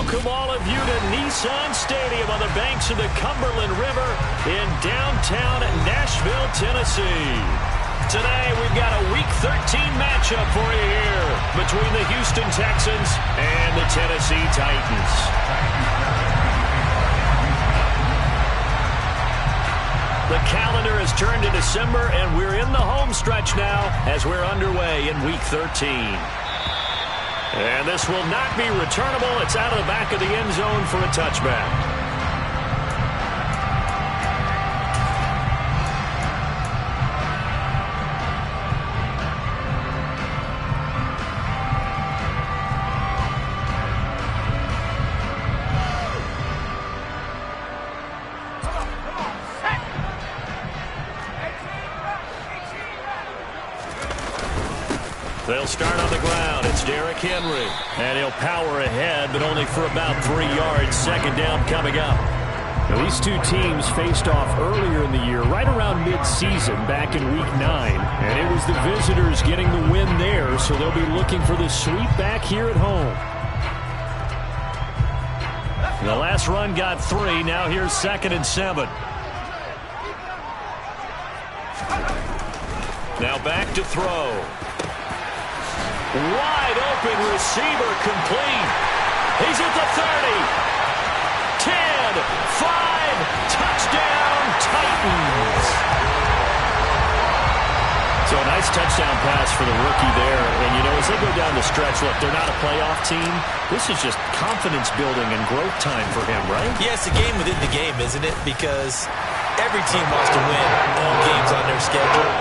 welcome all of you to Nissan Stadium on the banks of the Cumberland River in downtown Nashville, Tennessee. Today, we've got a Week 13 matchup for you here between the Houston Texans and the Tennessee Titans. The calendar has turned to December, and we're in the home stretch now as we're underway in Week 13. And this will not be returnable. It's out of the back of the end zone for a touchback. They'll start on the ground. It's Derrick Henry. And he'll power ahead, but only for about 3 yards. Second down coming up. Now, these two teams faced off earlier in the year, right around mid-season, back in Week 9. And it was the visitors getting the win there, so they'll be looking for the sweep back here at home. The last run got 3. Now here's 2nd and 7. Now back to throw. Wide open receiver complete. He's at the 30. 10, 5, touchdown Titans. So a nice touchdown pass for the rookie there. And, you know, as they go down the stretch, look, they're not a playoff team. This is just confidence building and growth time for him, right? Yeah, it's a game within the game, isn't it? Because every team wants to win all games on their schedule.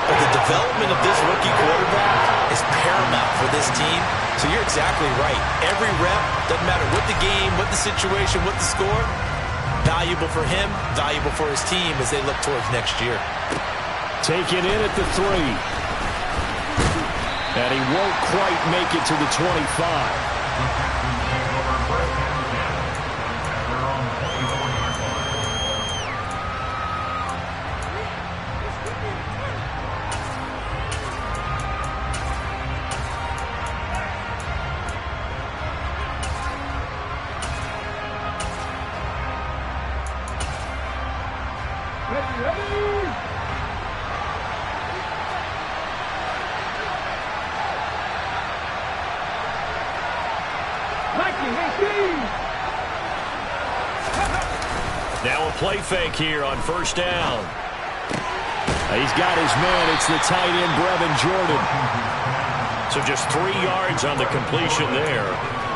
But the development of this rookie quarterback is paramount for this team. So you're exactly right. Every rep, doesn't matter what the game, what the situation, what the score, valuable for him, valuable for his team as they look towards next year. Taken in at the 3. And he won't quite make it to the 25. Now a play fake here on first down. He's got his man. It's the tight end, Brevin Jordan. So just 3 yards on the completion there.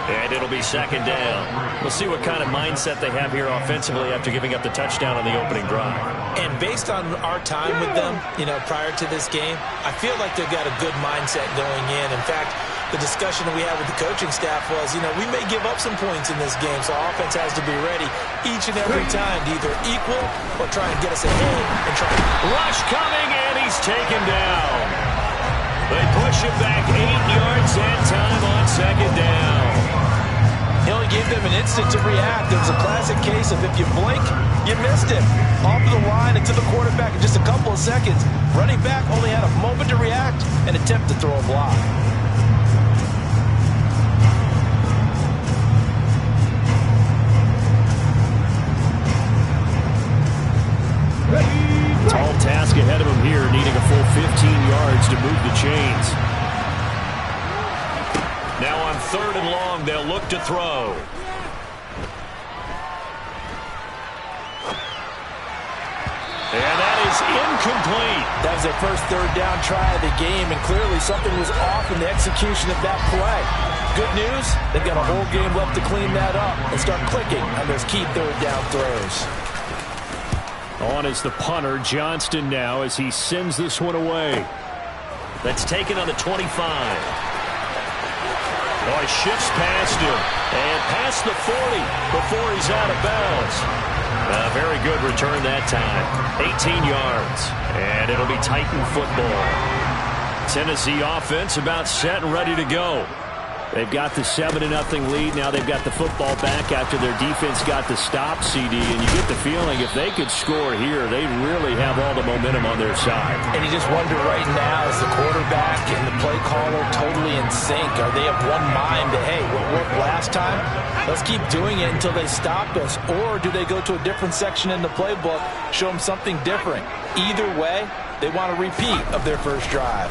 And it'll be 2nd down. We'll see what kind of mindset they have here offensively after giving up the touchdown on the opening drive. And based on our time with them, you know, prior to this game, I feel like they've got a good mindset going in. In fact, the discussion that we had with the coaching staff was, you know, we may give up some points in this game, so our offense has to be ready each and every time to either equal or try and get us ahead and try. Rush coming, and he's taken down. They push him back 8 yards and time on 2nd down. He only gave them an instant to react. It was a classic case of if you blink, you missed it. Off the line and to the quarterback in just a couple of seconds. Running back only had a moment to react and attempt to throw a block. Tall task ahead of him here, needing a full 15 yards to move the chains. Now on 3rd and long, they'll look to throw. And that is incomplete. That was their first 3rd down try of the game, and clearly something was off in the execution of that play. Good news, they've got a whole game left to clean that up and start clicking on those key 3rd down throws. On is the punter, Johnston now, as he sends this one away. That's taken on the 25. Oh, he shifts past him and past the 40 before he's out of bounds. A very good return that time. 18 yards, and it'll be Titan football. Tennessee offense about set and ready to go. They've got the 7-0 lead. Now they've got the football back after their defense got the stop, CD. And you get the feeling if they could score here, they really have all the momentum on their side. And you just wonder right now, is the quarterback and the play caller totally in sync? Are they of one mind that, hey, what worked last time? Let's keep doing it until they stopped us. Or do they go to a different section in the playbook, show them something different? Either way, they want a repeat of their first drive.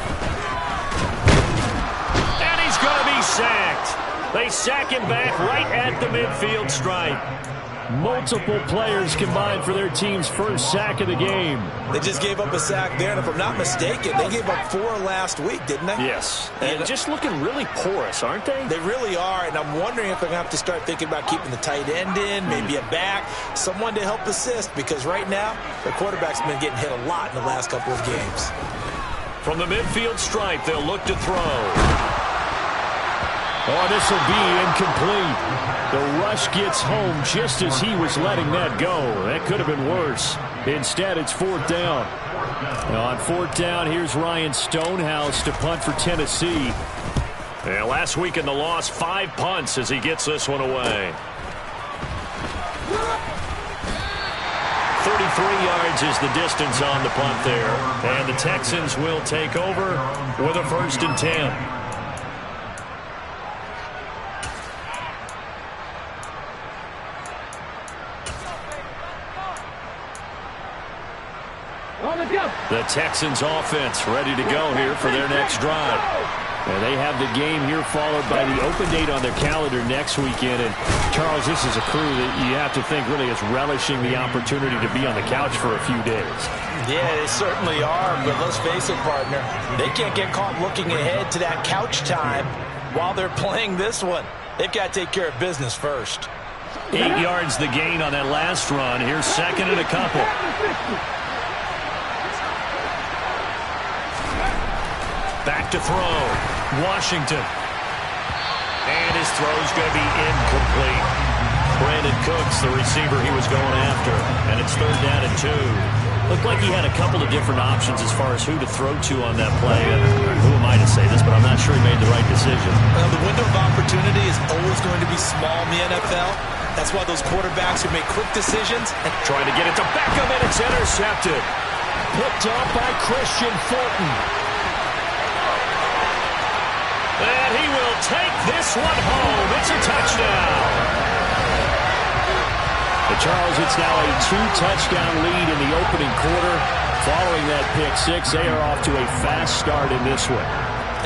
He's going to be sacked. They sack him back right at the midfield stripe. Multiple players combined for their team's first sack of the game. They just gave up a sack there, and if I'm not mistaken, they gave up 4 last week, didn't they? Yes. And just looking really porous, aren't they? They really are, and I'm wondering if they're going to have to start thinking about keeping the tight end in, maybe a back, someone to help assist, because right now, the quarterback's been getting hit a lot in the last couple of games. From the midfield stripe, they'll look to throw. Oh, this will be incomplete. The rush gets home just as he was letting that go. That could have been worse. Instead, it's 4th down. Now on 4th down, here's Ryan Stonehouse to punt for Tennessee. Yeah, last week in the loss, 5 punts as he gets this one away. 33 yards is the distance on the punt there. And the Texans will take over with a 1st and 10. The Texans offense ready to go here for their next drive. And they have the game here followed by the open date on their calendar next weekend. And, Charles, this is a crew that you have to think really is relishing the opportunity to be on the couch for a few days. Yeah, they certainly are, but let's face it, partner. They can't get caught looking ahead to that couch time while they're playing this one. They've got to take care of business first. 8 yards the gain on that last run. Here's 2nd and a couple. Back to throw. Washington. And his throw's going to be incomplete. Brandon Cooks, the receiver he was going after. And it's 3rd down and 2. Looked like he had a couple of different options as far as who to throw to on that play. Who am I to say this, but I'm not sure he made the right decision. Well, the window of opportunity is always going to be small in the NFL. That's why those quarterbacks who make quick decisions. And trying to get it to Beckham, and it's intercepted. Picked up by Christian Fulton. And he will take this one home. It's a touchdown. Charles, it's now a 2-touchdown lead in the opening quarter. Following that pick-6, they are off to a fast start in this one.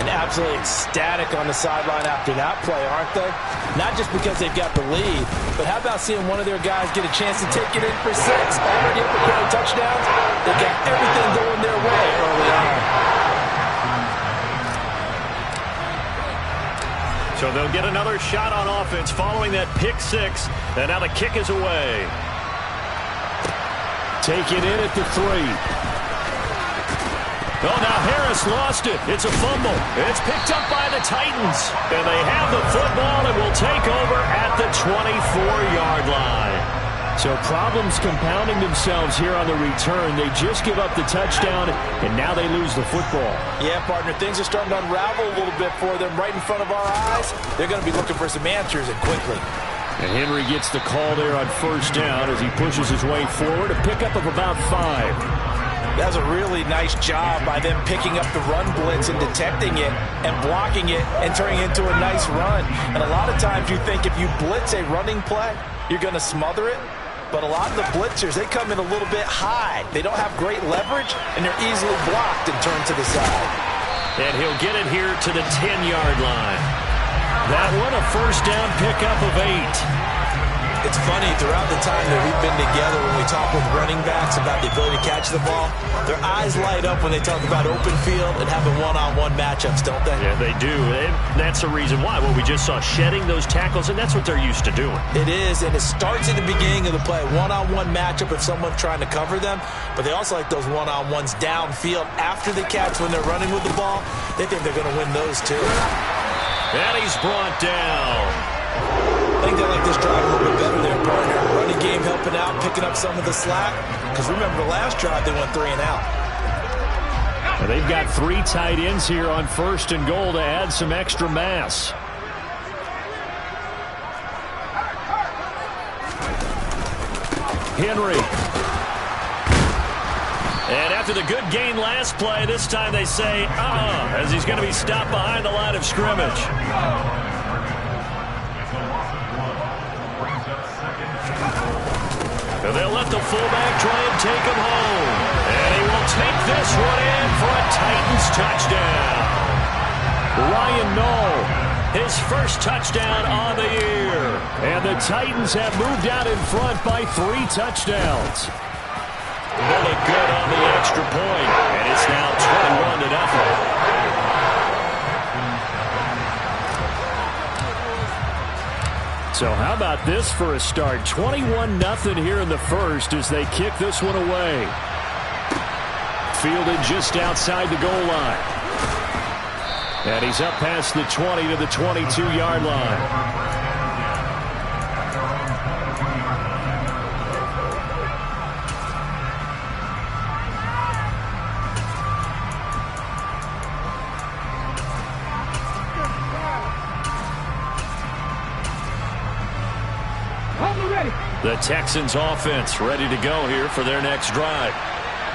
And absolutely ecstatic on the sideline after that play, aren't they? Not just because they've got the lead, but how about seeing one of their guys get a chance to take it in for 6? Already up a pair of touchdowns. They've got everything going their way early on. So they'll get another shot on offense following that pick-6. And now the kick is away. Taken in at the 3. Oh, now Harris lost it. It's a fumble. It's picked up by the Titans. And they have the football and will take over at the 24-yard line. So problems compounding themselves here on the return. They just give up the touchdown, and now they lose the football. Yeah, partner, things are starting to unravel a little bit for them right in front of our eyes. They're going to be looking for some answers, and quickly. And Henry gets the call there on 1st down as he pushes his way forward. A pickup of about 5. That was a really nice job by them picking up the run blitz and detecting it and blocking it and turning it into a nice run. And a lot of times you think if you blitz a running play, you're going to smother it. But a lot of the blitzers, they come in a little bit high. They don't have great leverage, and they're easily blocked and turned to the side. And he'll get it here to the 10-yard line. That one, a 1st down pickup of 8. It's funny, throughout the time that we've been together, when we talk with running backs about the ability to catch the ball, their eyes light up when they talk about open field and having one-on-one matchups, don't they? Yeah, they do. And that's the reason why. Well, we just saw shedding those tackles, and that's what they're used to doing. It is, and it starts at the beginning of the play. One-on-one matchup if someone's trying to cover them, but they also like those one-on-ones downfield after the catch when they're running with the ball. They think they're going to win those, too. And he's brought down. I think they like this drive a little bit better there, partner. Running game helping out, picking up some of the slack. Because remember, the last drive, they went 3 and out. And they've got 3 tight ends here on 1st and goal to add some extra mass. Henry. And after the good gain last play, this time they say, as he's going to be stopped behind the line of scrimmage. And they'll let the fullback try and take him home. And he will take this one in for a Titans touchdown. Ryan Nall, his first touchdown on the year. And the Titans have moved out in front by 3 touchdowns. They look good on the extra point, and it's now 21-0. So how about this for a start? 21-0 here in the first as they kick this one away. Fielded just outside the goal line. And he's up past the 20 to the 22-yard line. The Texans offense ready to go here for their next drive.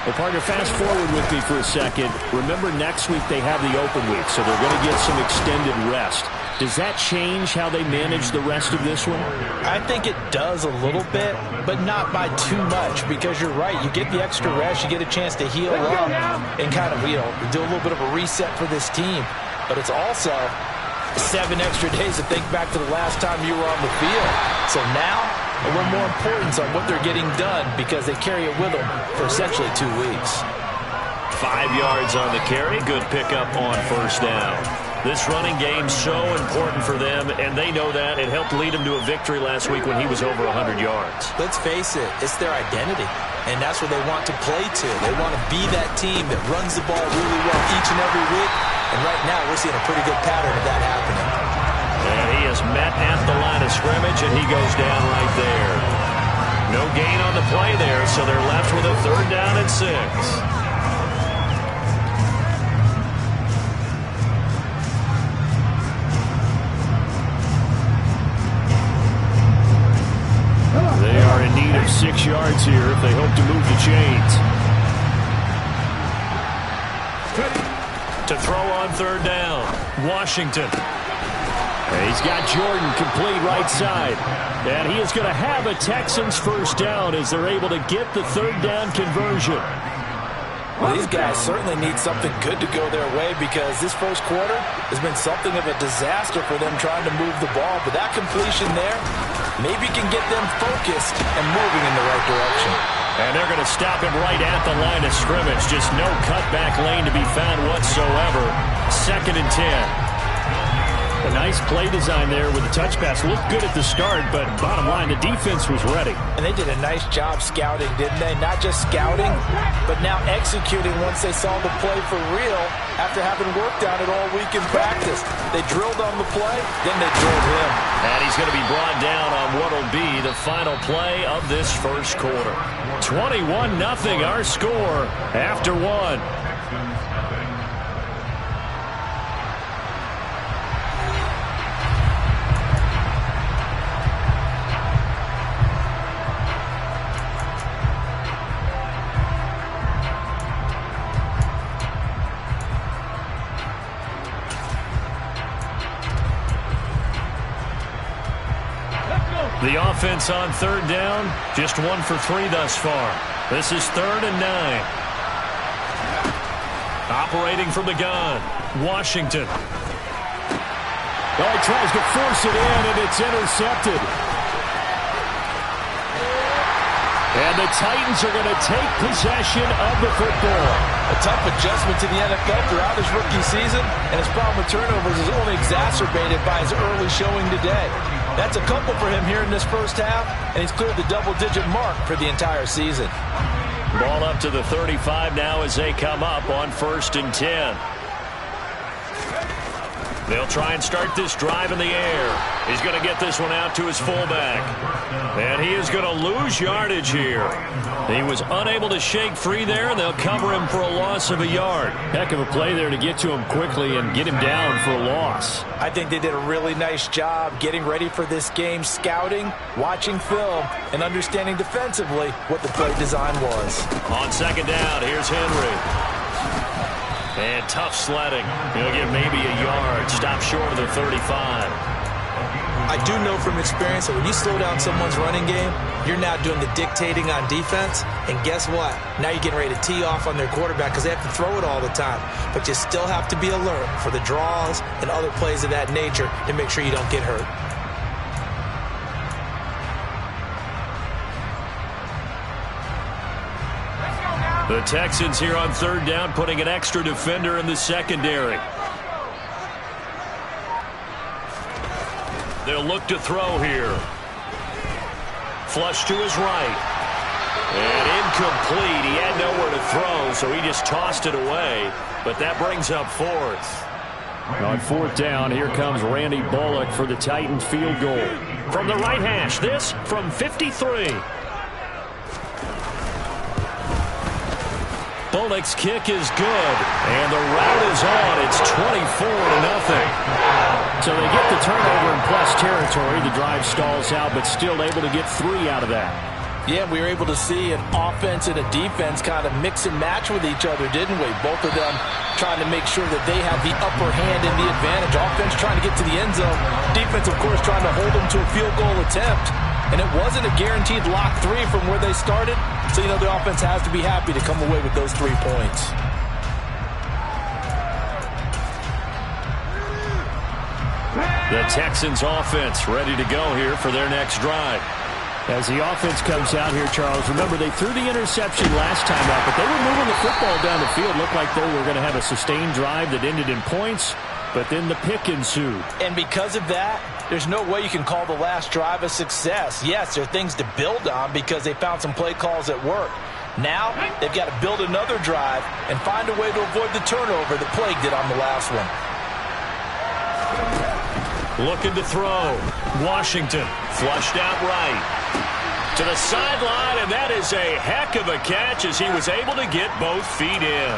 Well, partner, fast forward with me for a second. Remember, next week they have the open week, so they're going to get some extended rest. Does that change how they manage the rest of this one? I think it does a little bit, but not by too much, because you're right. You get the extra rest. You get a chance to heal up and kind of, do a little bit of a reset for this team. But it's also 7 extra days to think back to the last time you were on the field. So now, a little more importance on what they're getting done because they carry it with them for essentially 2 weeks. 5 yards on the carry. Good pickup on first down. This running game's so important for them, and they know that. It helped lead them to a victory last week when he was over 100 yards. Let's face it, it's their identity, and that's what they want to play to. They want to be that team that runs the ball really well each and every week, and right now we're seeing a pretty good pattern of that happening. And he is met at the line of scrimmage, and he goes down right there. No gain on the play there, so they're left with a 3rd down and 6. They are in need of 6 yards here if they hope to move the chains. To throw on 3rd down, Washington. He's got Jordan complete right side. And he is going to have a Texans first down as they're able to get the 3rd down conversion. Well, these guys certainly need something good to go their way because this first quarter has been something of a disaster for them trying to move the ball. But that completion there maybe can get them focused and moving in the right direction. And they're going to stop him right at the line of scrimmage. Just no cutback lane to be found whatsoever. 2nd and 10. A nice play design there with the touch pass. Looked good at the start, but bottom line, the defense was ready. And they did a nice job scouting, didn't they? Not just scouting, but now executing once they saw the play for real after having worked on it all week in practice. They drilled on the play, then they drilled him. And he's going to be brought down on what will be the final play of this first quarter. 21-0 our score after 1. The offense on 3rd down, just 1 for 3 thus far. This is 3rd and 9. Operating from the gun, Washington. Oh, he tries to force it in, and it's intercepted. And the Titans are going to take possession of the football. A tough adjustment to the NFL throughout his rookie season, and his problem with turnovers is only exacerbated by his early showing today. That's a couple for him here in this first half, and he's cleared the double-digit mark for the entire season. Ball up to the 35 now as they come up on 1st and 10. They'll try and start this drive in the air. He's going to get this one out to his fullback. And he is going to lose yardage here. He was unable to shake free there, and they'll cover him for a loss of a yard. Heck of a play there to get to him quickly and get him down for a loss. I think they did a really nice job getting ready for this game, scouting, watching film, and understanding defensively what the play design was. On second down, here's Henry. And tough sledding. He'll get maybe a yard. Stop short of the 35. I do know from experience that when you slow down someone's running game, you're now doing the dictating on defense. And guess what? Now you're getting ready to tee off on their quarterback because they have to throw it all the time. But you still have to be alert for the draws and other plays of that nature to make sure you don't get hurt. The Texans here on third down, putting an extra defender in the secondary. They'll look to throw here. Flush to his right. And incomplete. He had nowhere to throw, so he just tossed it away. But that brings up fourth. On fourth down, here comes Randy Bullock for the Titans field goal. From the right hash, this from 53. Bullock's kick is good, and the route is on. It's 24-0. So they get the turnover in plus territory. The drive stalls out, but still able to get 3 out of that. Yeah, we were able to see an offense and a defense kind of mix and match with each other, didn't we? Both of them trying to make sure that they have the upper hand and the advantage. Offense trying to get to the end zone. Defense, of course, trying to hold them to a field goal attempt. And it wasn't a guaranteed lock 3 from where they started. So, you know, the offense has to be happy to come away with those 3 points. The Texans offense ready to go here for their next drive. As the offense comes out here, Charles, remember they threw the interception last time out, but they were moving the football down the field. Looked like they were going to have a sustained drive that ended in points, but then the pick ensued. And because of that, there's no way you can call the last drive a success. Yes, there are things to build on because they found some play calls that work. Now, they've got to build another drive and find a way to avoid the turnover that plagued it on the last one. Looking to throw. Washington flushed out right. To the sideline, and that is a heck of a catch as he was able to get both feet in.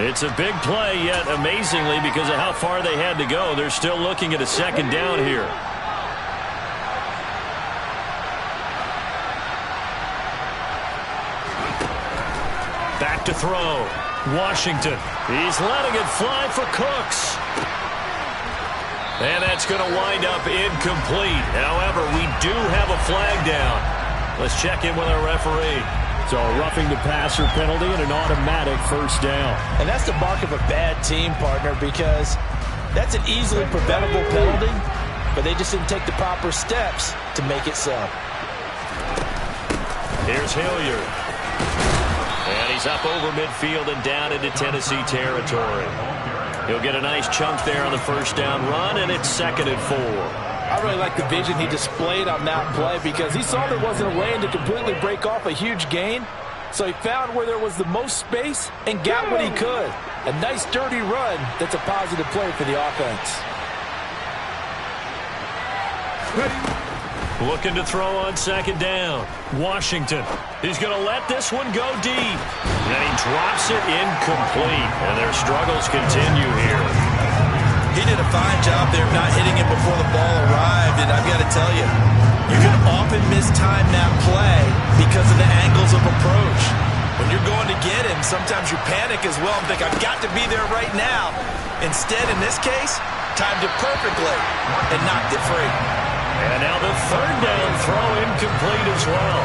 It's a big play, yet amazingly, because of how far they had to go, they're still looking at a second down here. Back to throw. Washington. He's letting it fly for Cooks. And that's going to wind up incomplete. However, we do have a flag down. Let's check in with our referee. So a roughing the passer penalty and an automatic first down. And that's the mark of a bad team, partner, because that's an easily preventable penalty, but they just didn't take the proper steps to make it so. Here's Hilliard. And he's up over midfield and down into Tennessee territory. He'll get a nice chunk there on the first down run, and it's 2nd and 4. I really like the vision he displayed on that play because he saw there wasn't a lane to completely break off a huge gain. So he found where there was the most space and got what he could. A nice dirty run that's a positive play for the offense. Looking to throw on second down. Washington. He's going to let this one go deep. And he drops it incomplete. And their struggles continue here. He did a fine job there of not hitting him before the ball arrived. And I've got to tell you, you can often mistime that play because of the angles of approach. When you're going to get him, sometimes you panic as well and think, I've got to be there right now. Instead, in this case, timed it perfectly and knocked it free. And now the third down throw incomplete as well.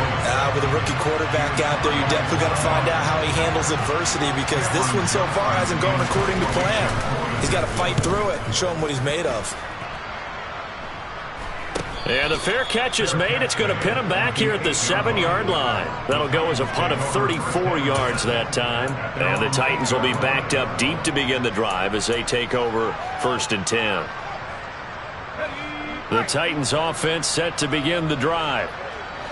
With a rookie quarterback out there, you definitely got to find out how he handles adversity because this one so far hasn't gone according to plan. He's got to fight through it and show him what he's made of. And the fair catch is made. It's going to pin him back here at the 7-yard line. That'll go as a punt of 34 yards that time. And the Titans will be backed up deep to begin the drive as they take over 1st and 10. The Titans offense set to begin the drive.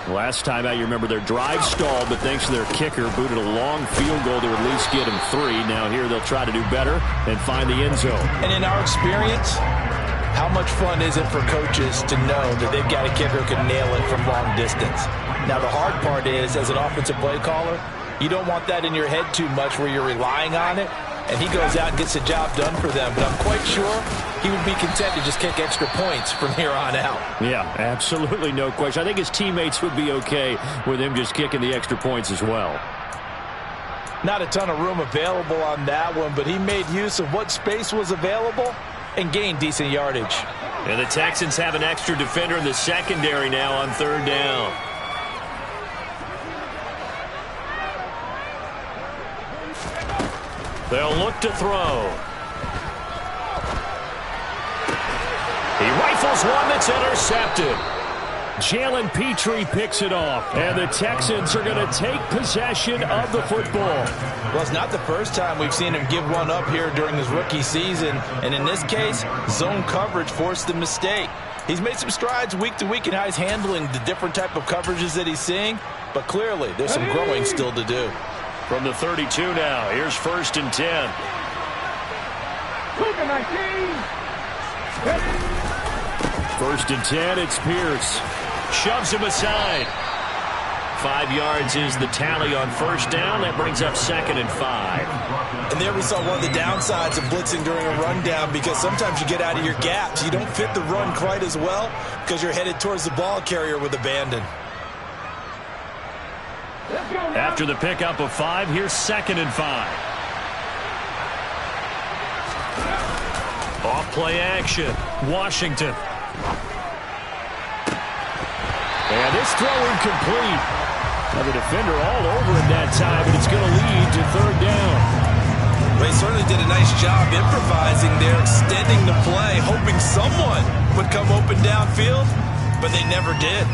Last time out, you remember their drive stalled, but thanks to their kicker, booted a long field goal to at least get them 3. Now here they'll try to do better and find the end zone. And in our experience, how much fun is it for coaches to know that they've got a kicker who can nail it from long distance? Now the hard part is, as an offensive play caller, you don't want that in your head too much where you're relying on it, and he goes out and gets the job done for them. But I'm quite sure he would be content to just kick extra points from here on out. Yeah, absolutely no question. I think his teammates would be okay with him just kicking the extra points as well. Not a ton of room available on that one, but he made use of what space was available and gained decent yardage. And the Texans have an extra defender in the secondary now on 3rd down. They'll look to throw. He rifles one that's intercepted. Jalen Petrie picks it off, and the Texans are going to take possession of the football. Well, it's not the first time we've seen him give one up here during his rookie season, and in this case, zone coverage forced the mistake. He's made some strides week to week in how he's handling the different type of coverages that he's seeing, but clearly there's some growing still to do. From the 32 now, here's 1st and 10. 1st and 10, it's Pierce. Shoves him aside. 5 yards is the tally on 1st down. That brings up 2nd and 5. And there we saw one of the downsides of blitzing during a rundown, because sometimes you get out of your gaps. You don't fit the run quite as well because you're headed towards the ball carrier with abandon. After the pickup of 5, here's 2nd and 5. Off play action. Washington. And this throw incomplete. Now the defender all over him that time, but it's going to lead to 3rd down. They certainly did a nice job improvising there, extending the play, hoping someone would come open downfield, but they never did.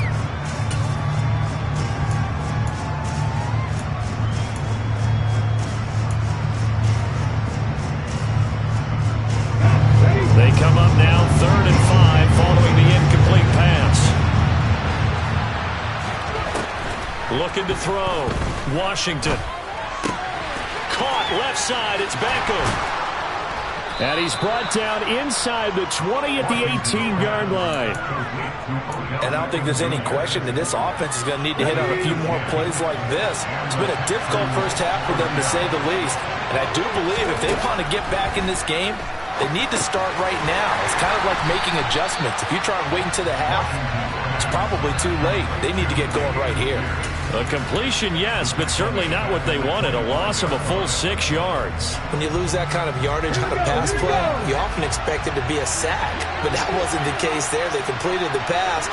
They come up now 3rd and 5 following the incomplete pass. Looking to throw. Washington. Caught left side. It's Beckham. And he's brought down inside the 20 at the 18-yard line. And I don't think there's any question that this offense is going to need to hit on a few more plays like this. It's been a difficult first half for them, to say the least. And I do believe if they want to get back in this game, they need to start right now. It's kind of like making adjustments. If you try and wait until the half, it's probably too late. They need to get going right here. A completion, yes, but certainly not what they wanted. A loss of a full 6 yards. When you lose that kind of yardage on a pass play, you often expect it to be a sack. But that wasn't the case there. They completed the pass.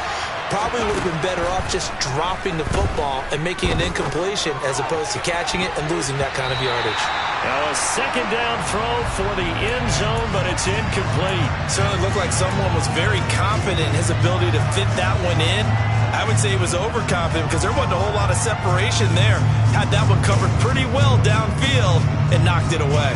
Probably would have been better off just dropping the football and making an incompletion as opposed to catching it and losing that kind of yardage. Now a 2nd down throw for the end zone, but it's incomplete. Certainly looked like someone was very confident in his ability to fit that one in. I would say he was overconfident because there wasn't a whole lot of separation there. Had that one covered pretty well downfield and knocked it away.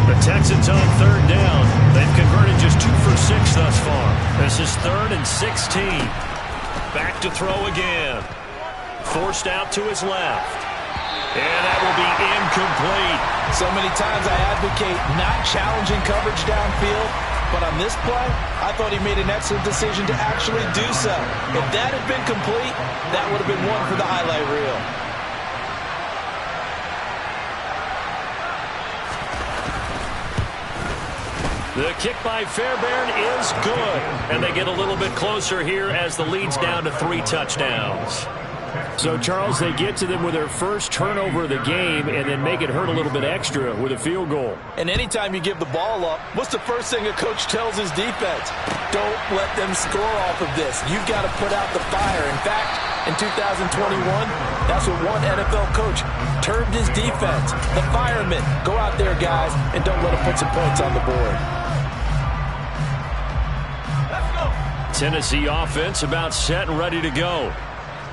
The Texans on 3rd down. They've converted just 2 for 6 thus far. This is 3rd and 16. Back to throw again. Forced out to his left. And that will be incomplete. So many times I advocate not challenging coverage downfield, but on this play, I thought he made an excellent decision to actually do so. If that had been complete, that would have been one for the highlight reel. The kick by Fairbairn is good. And they get a little bit closer here as the lead's down to 3 touchdowns. So, Charles, they get to them with their first turnover of the game and then make it hurt a little bit extra with a field goal. And anytime you give the ball up, what's the first thing a coach tells his defense? Don't let them score off of this. You've got to put out the fire. In fact, in 2021, that's what one NFL coach termed his defense. The firemen. Go out there, guys, and don't let them put some points on the board. Tennessee offense about set and ready to go.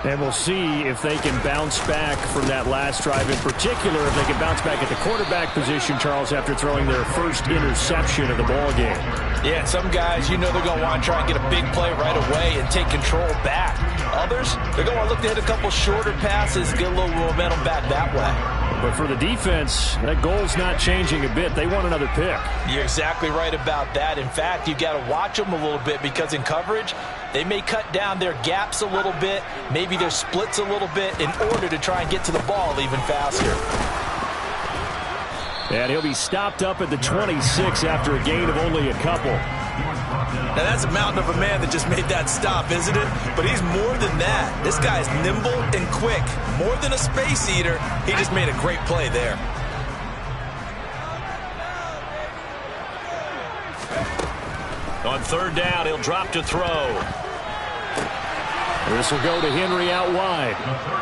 And we'll see if they can bounce back from that last drive, in particular if they can bounce back at the quarterback position, Charles, after throwing their first interception of the ball game. Yeah, some guys, they're going to want to try and get a big play right away and take control back. Others, they're going to look to hit a couple shorter passes, get a little momentum back that way. But for the defense, that goal's not changing a bit. They want another pick. You're exactly right about that. In fact, you got to watch them a little bit because in coverage, they may cut down their gaps a little bit, maybe their splits a little bit in order to try and get to the ball even faster. And he'll be stopped up at the 26 after a gain of only a couple. Now, that's a mountain of a man that just made that stop, isn't it? But he's more than that. This guy's nimble and quick. More than a space eater, he just made a great play there. On third down, he'll drop to throw. This will go to Henry out wide.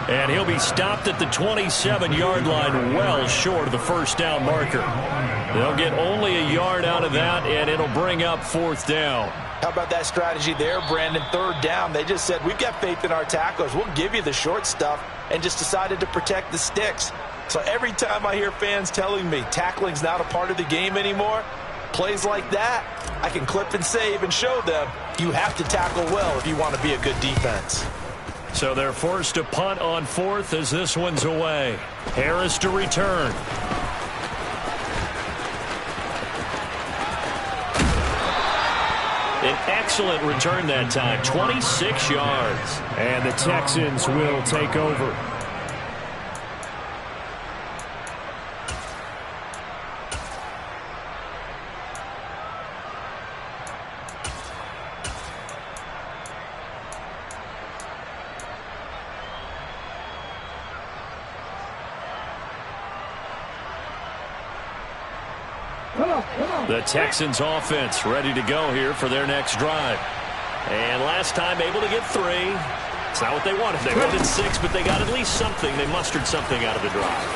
And he'll be stopped at the 27-yard line, well short of the first down marker. They'll get only a yard out of that, and it'll bring up fourth down. How about that strategy there, Brandon? Third down, they just said, we've got faith in our tacklers. We'll give you the short stuff, and just decided to protect the sticks. So every time I hear fans telling me tackling's not a part of the game anymore, plays like that, I can clip and save and show them you have to tackle well if you want to be a good defense. So they're forced to punt on fourth as this one's away. Harris to return. An excellent return that time, 26 yards. And the Texans will take over. The Texans offense ready to go here for their next drive. And last time able to get 3. It's not what they wanted. They wanted 6, but they got at least something. They mustered something out of the drive.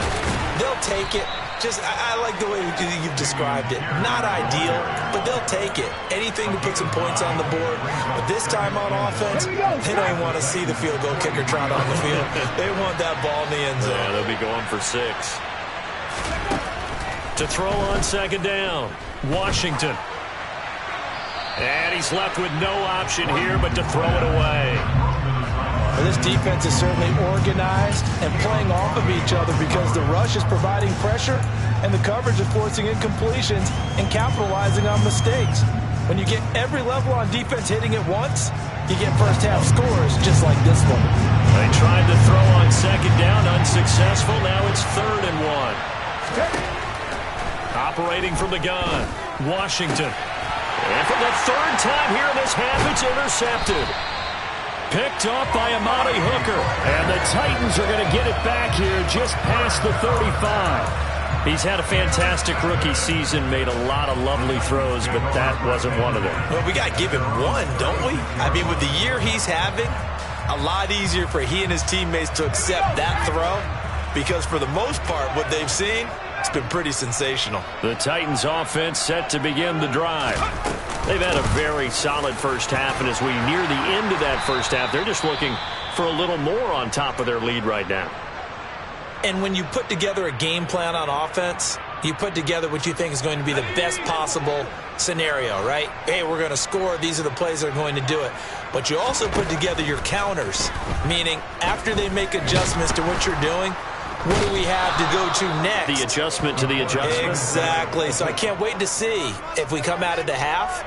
They'll take it. I like the way you've described it. Not ideal, but they'll take it. Anything to put some points on the board. But this time on offense, they don't even want to see the field goal kicker trot on the field. They want that ball in the end zone. Yeah, they'll be going for 6. To throw on second down, Washington. And he's left with no option here but to throw it away. Well, this defense is certainly organized and playing off of each other because the rush is providing pressure and the coverage is forcing incompletions and capitalizing on mistakes. When you get every level on defense hitting at once, you get first half scores just like this one. They tried to throw on second down, unsuccessful. Now it's 3rd and 1. Operating from the gun, Washington. And for the 3rd time here in this half, it's intercepted. Picked off by Amani Hooker. And the Titans are going to get it back here just past the 35. He's had a fantastic rookie season, made a lot of lovely throws, but that wasn't one of them. Well, we got to give him one, don't we? I mean, with the year he's having, a lot easier for he and his teammates to accept that throw because for the most part, what they've seen, it's been pretty sensational. The Titans offense set to begin the drive. They've had a very solid first half, and as we near the end of that first half, they're just looking for a little more on top of their lead right now. And when you put together a game plan on offense, you put together what you think is going to be the best possible scenario, right? Hey, we're going to score. These are the plays that are going to do it. But you also put together your counters, meaning after they make adjustments to what you're doing, what do we have to go to next? The adjustment to the adjustment. Exactly. So I can't wait to see if we come out of the half,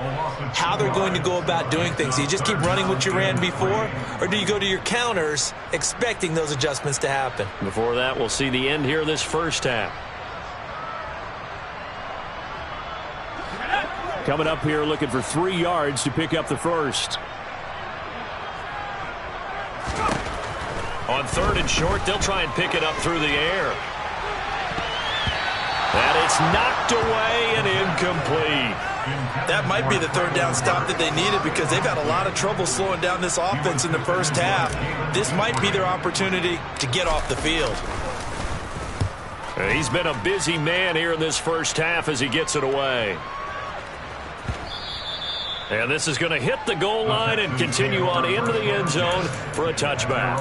how they're going to go about doing things. Do you just keep running what you ran before, or do you go to your counters expecting those adjustments to happen? Before that, we'll see the end here of this first half. Coming up here looking for 3 yards to pick up the first. On 3rd and short, they'll try and pick it up through the air. And it's knocked away and incomplete. That might be the 3rd down stop that they needed because they've had a lot of trouble slowing down this offense in the first half. This might be their opportunity to get off the field. And he's been a busy man here in this first half as he gets it away. And this is going to hit the goal line and continue on into the end zone for a touchback.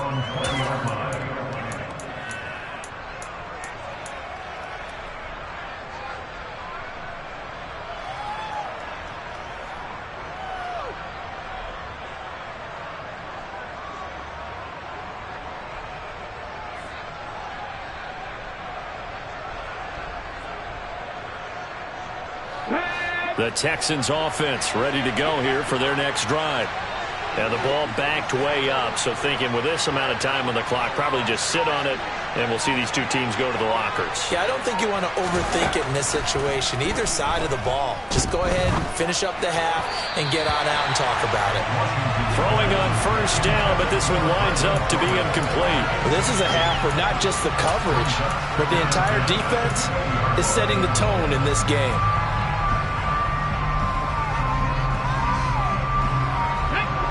The Texans offense ready to go here for their next drive. And the ball backed way up, so thinking with this amount of time on the clock, probably just sit on it, and we'll see these two teams go to the lockers. Yeah, I don't think you want to overthink it in this situation. Either side of the ball. Just go ahead, finish up the half, and get on out and talk about it. Throwing on first down, but this one lines up to be incomplete. Well, this is a half where not just the coverage, but the entire defense is setting the tone in this game.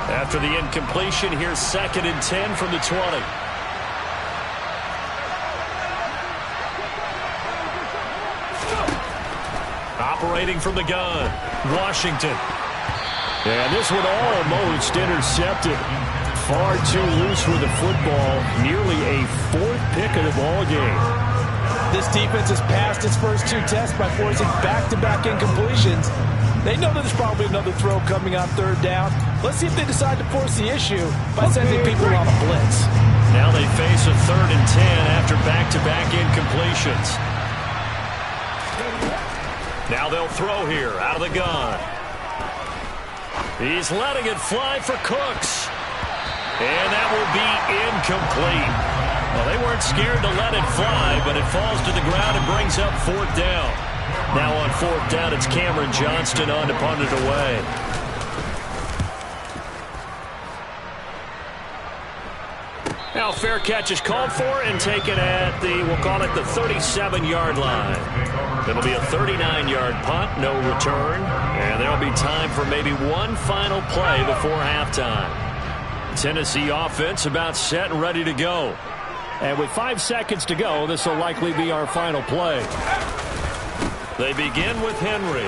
After the incompletion, here's 2nd and 10 from the 20. Operating from the gun, Washington. And this one almost intercepted. Far too loose with the football. Nearly a 4th pick of the ball game. This defense has passed its first 2 tests by forcing back-to-back incompletions. They know that there's probably another throw coming on 3rd down. Let's see if they decide to force the issue by sending people on a blitz. Now they face a 3rd and 10 after back-to-back incompletions. Now they'll throw here out of the gun. He's letting it fly for Cooks. And that will be incomplete. Well, they weren't scared to let it fly, but it falls to the ground and brings up 4th down. Now on 4th down, it's Cameron Johnston on to punt it away. Now fair catch is called for and taken at the, we'll call it the 37-yard line. It'll be a 39-yard punt, no return, and there'll be time for maybe one final play before halftime. Tennessee offense about set and ready to go. And with 5 seconds to go, this will likely be our final play. They begin with Henry.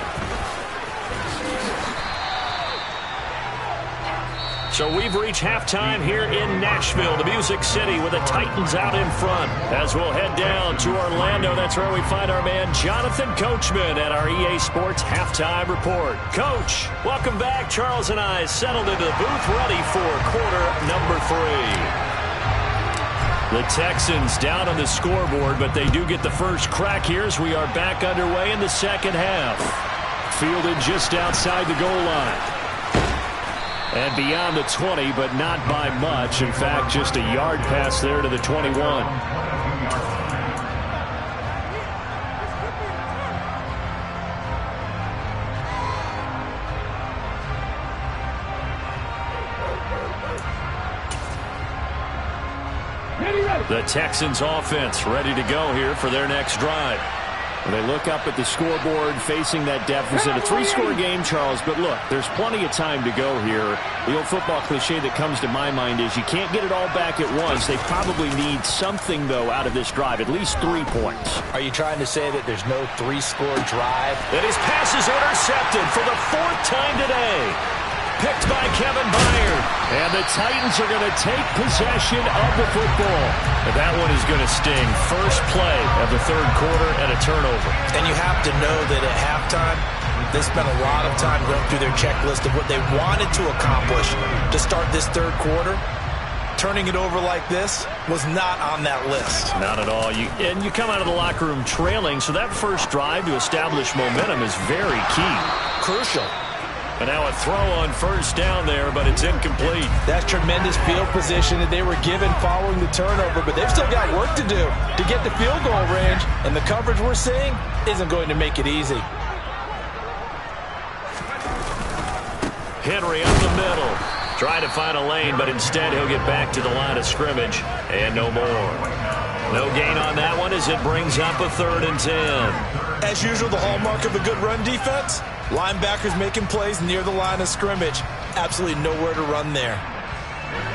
So we've reached halftime here in Nashville, the Music City, with the Titans out in front. As we'll head down to Orlando, that's where we find our man Jonathan Coachman at our EA Sports Halftime Report. Coach, welcome back. Charles and I settled into the booth, ready for quarter number 3. The Texans down on the scoreboard, but they do get the first crack here as we are back underway in the second half. Fielded just outside the goal line. And beyond the 20, but not by much. In fact, just a yard pass there to the 21. The Texans offense ready to go here for their next drive. They look up at the scoreboard facing that deficit. A 3-score game, Charles, but look, there's plenty of time to go here. The old football cliche that comes to my mind is you can't get it all back at once. They probably need something, though, out of this drive, at least 3 points. Are you trying to say that there's no 3-score drive? And his pass is intercepted for the 4th time today. Picked by Kevin Byard. And the Titans are going to take possession of the football. And that one is going to sting. First play of the 3rd quarter and a turnover. And you have to know that at halftime, they spent a lot of time going through their checklist of what they wanted to accomplish to start this 3rd quarter. Turning it over like this was not on that list. Not at all. And you come out of the locker room trailing, so that first drive to establish momentum is very key. Crucial. And now a throw on first down there, but it's incomplete. That's tremendous field position that they were given following the turnover, but they've still got work to do to get the field goal range, and the coverage we're seeing isn't going to make it easy. Henry up the middle. Trying to find a lane, but instead he'll get back to the line of scrimmage, and no more. No gain on that one as it brings up a 3rd and 10. As usual, the hallmark of a good run defense, linebackers making plays near the line of scrimmage. Absolutely nowhere to run there.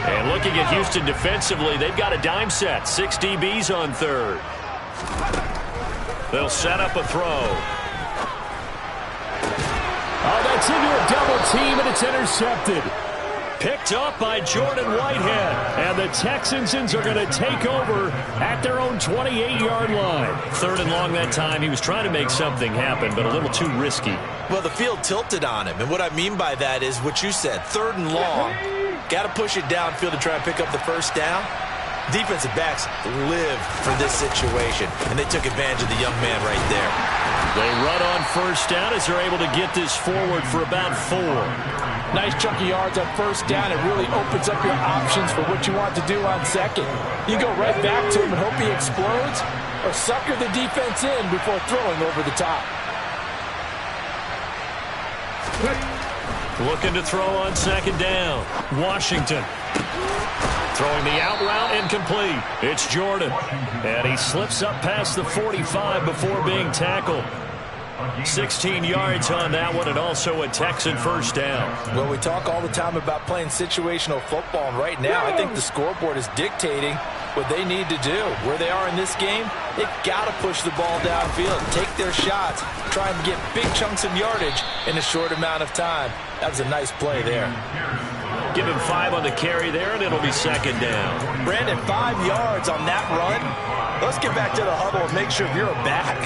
And looking at Houston defensively, they've got a dime set. 6 DBs on 3rd. They'll set up a throw. Oh, that's into a double team, and it's intercepted. Picked up by Jordan Whitehead. And the Texans are going to take over at their own 28-yard line. 3rd and long that time. He was trying to make something happen, but a little too risky. Well, the field tilted on him, and what I mean by that is what you said. 3rd and long. Got to push it downfield to try and pick up the first down. Defensive backs live for this situation, and they took advantage of the young man right there. They run on 1st down as they're able to get this forward for about 4. Nice chunky yards on 1st down. It really opens up your options for what you want to do on 2nd. You go right back to him and hope he explodes, or sucker the defense in before throwing over the top. Looking to throw on 2nd down. Washington. Throwing the out route, incomplete. It's Jordan. And he slips up past the 45 before being tackled. 16 yards on that one, and also a Texan 1st down. Well, we talk all the time about playing situational football, and right now I think the scoreboard is dictating what they need to do. Where they are in this game, they've got to push the ball downfield, take their shots, try and get big chunks of yardage in a short amount of time. That was a nice play there. Give him 5 on the carry there, and it'll be 2nd down. Brandon, 5 yards on that run. Let's get back to the huddle and make sure if you're a back,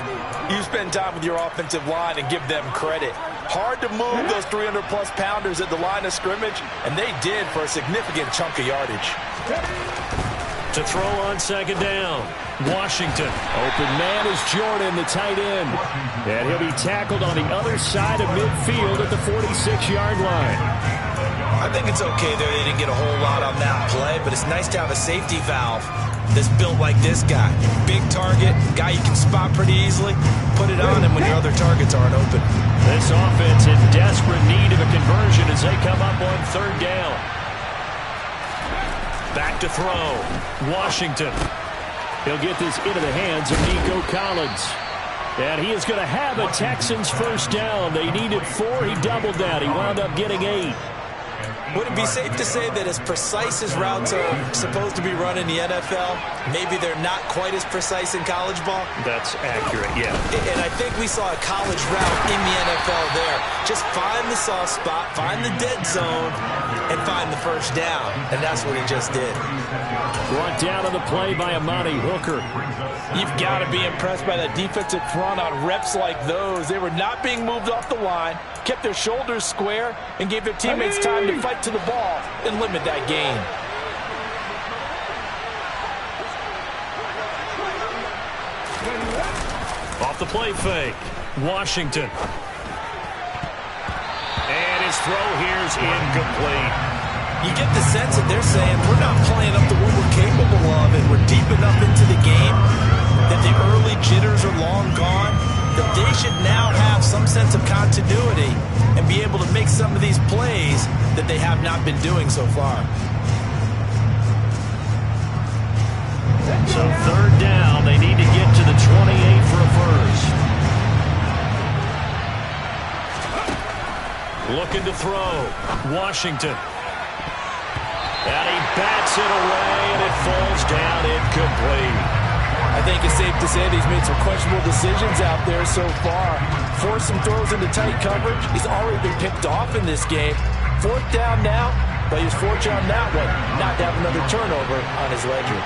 you spend time with your offensive line and give them credit. Hard to move those 300-plus pounders at the line of scrimmage, and they did for a significant chunk of yardage. To throw on 2nd down, Washington. Open man is Jordan, the tight end. And he'll be tackled on the other side of midfield at the 46-yard line. I think it's okay there. They didn't get a whole lot on that play, but it's nice to have a safety valve that's built like this guy. Big target, guy you can spot pretty easily. Put it on him when your other targets aren't open. This offense in desperate need of a conversion as they come up on 3rd down. Back to throw. Washington. He'll get this into the hands of Nico Collins. And he is going to have a Texans 1st down. They needed 4. He doubled that. He wound up getting 8. Would it be safe to say that as precise as routes are supposed to be run in the NFL, maybe they're not quite as precise in college ball? That's accurate, yeah. And I think we saw a college route in the NFL there. Just find the soft spot, find the dead zone, and find the 1st down. And that's what he just did. Brought down on the play by Amani Hooker. You've got to be impressed by that defensive front on reps like those. They were not being moved off the line, kept their shoulders square, and gave their teammates time to fight to the ball and limit that gain. Off the play fake, Washington. And his throw here is incomplete. You get the sense that they're saying, we're not playing up to what we're capable of, and we're deep enough into the game that the early jitters are long gone, that they should now have some sense of continuity and be able to make some of these plays that they have not been doing so far. So 3rd down, they need to get to the 28 for a 1st. Looking to throw, Washington. And he bats it away, and it falls down incomplete. I think it's safe to say that he's made some questionable decisions out there so far. Forced some throws into tight coverage. He's already been picked off in this game. 4th down now, but he was fortunate on that one not to have another turnover on his ledger.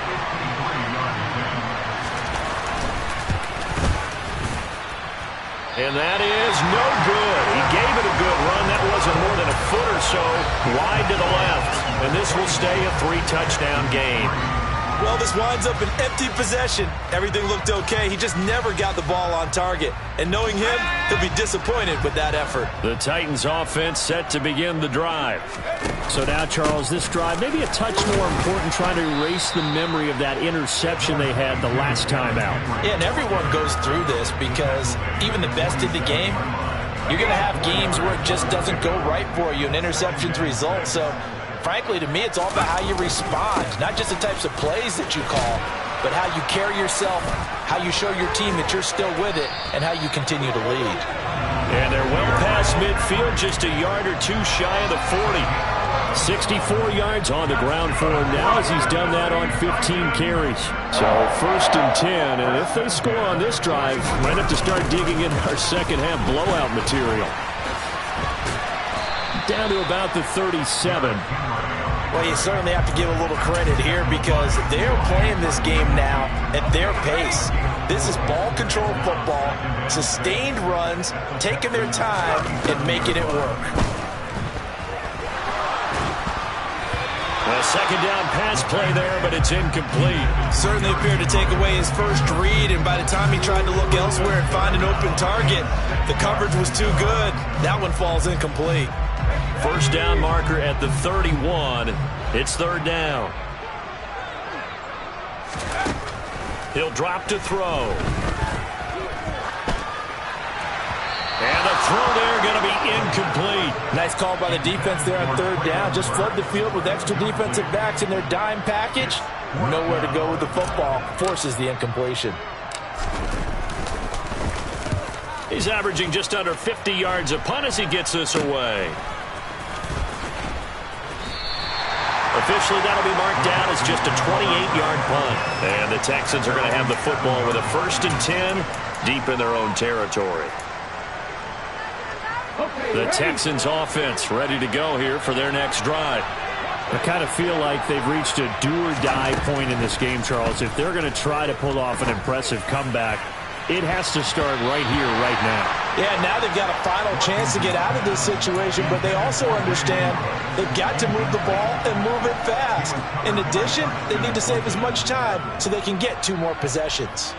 And that is no good. He gave it a good run. That wasn't more than a foot or so wide to the left. And this will stay a 3-touchdown game. Well, this winds up an empty possession. Everything looked okay. He just never got the ball on target. And knowing him, he'll be disappointed with that effort. The Titans offense set to begin the drive. So now, Charles, this drive maybe a touch more important, trying to erase the memory of that interception they had the last time out. Yeah, and everyone goes through this because even the best in the game, you're going to have games where it just doesn't go right for you and interceptions result. So frankly, to me, it's all about how you respond, not just the types of plays that you call, but how you carry yourself, how you show your team that you're still with it, and how you continue to lead. And they're well past midfield, just a yard or two shy of the 40. 64 yards on the ground for him now as he's done that on 15 carries. So 1st and 10, and if they score on this drive, might have to start digging in our second half blowout material. down to about the 37. Well, you certainly have to give a little credit here because they're playing this game now at their pace. This is ball control football, sustained runs, taking their time and making it work. A second down pass play there, but it's incomplete. Certainly appeared to take away his first read, and by the time he tried to look elsewhere and find an open target, the coverage was too good. That one falls incomplete. First down marker at the 31. It's third down. He'll drop to throw. And the throw there going to be incomplete. Nice call by the defense there on third down. Just flood the field with extra defensive backs in their dime package. Nowhere to go with the football. Forces the incompletion. He's averaging just under 50 yards a punt as he gets this away. Officially, that'll be marked down as just a 28-yard punt. And the Texans are going to have the football with a 1st and 10 deep in their own territory. The Texans offense ready to go here for their next drive. I kind of feel like they've reached a do-or-die point in this game, Charles. If they're going to try to pull off an impressive comeback, it has to start right here, right now. Yeah, now they've got a final chance to get out of this situation, but they also understand they've got to move the ball and move it fast. In addition, they need to save as much time so they can get 2 more possessions.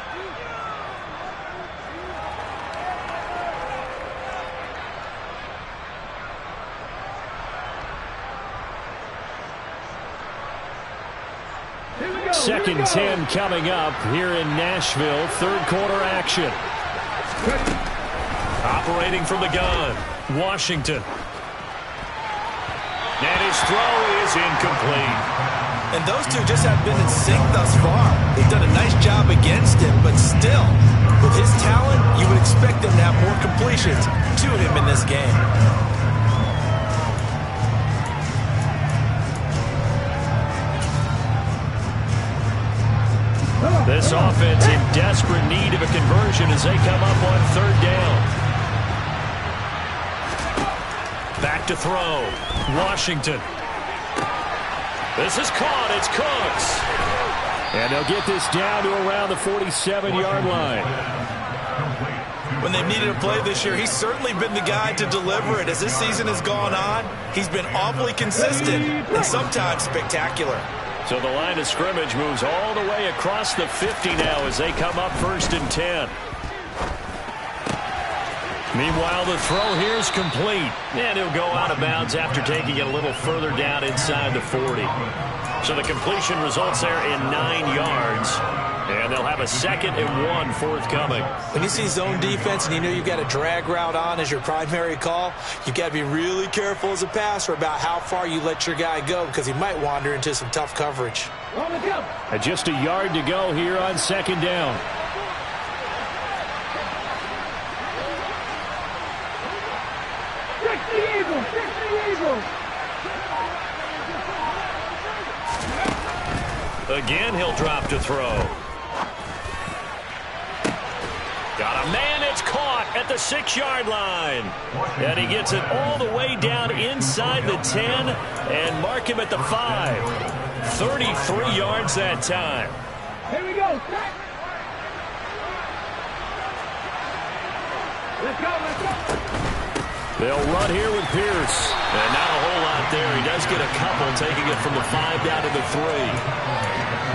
Second 10 coming up here in Nashville. Third quarter action. Operating from the gun, Washington. And his throw is incomplete. And those two just have been in sync thus far. They've done a nice job against him, but still, with his talent, you would expect them to have more completions to him in this game. This offense in desperate need of a conversion as they come up on third down. Back to throw. Washington. This is caught. It's Cooks. And they'll get this down to around the 47-yard line. When they've needed a play this year, he's certainly been the guy to deliver it. As this season has gone on, he's been awfully consistent and sometimes spectacular. So the line of scrimmage moves all the way across the 50 now as they come up 1st and 10. Meanwhile, the throw here is complete. And he'll go out of bounds after taking it a little further down inside the 40. So the completion results there in 9 yards. And they'll have a 2nd and 1 forthcoming. When you see zone defense and you know you've got a drag route on as your primary call, you've got to be really careful as a passer about how far you let your guy go because he might wander into some tough coverage. Just a yard to go here on 2nd down. Again, he'll drop to throw. Got a man, it's caught at the 6-yard line. And he gets it all the way down inside the 10 and mark him at the 5. 33 yards that time. Here we go. Let's go, let's go. They'll run here with Pierce. And not a whole lot there. He does get a couple, taking it from the 5 down to the 3.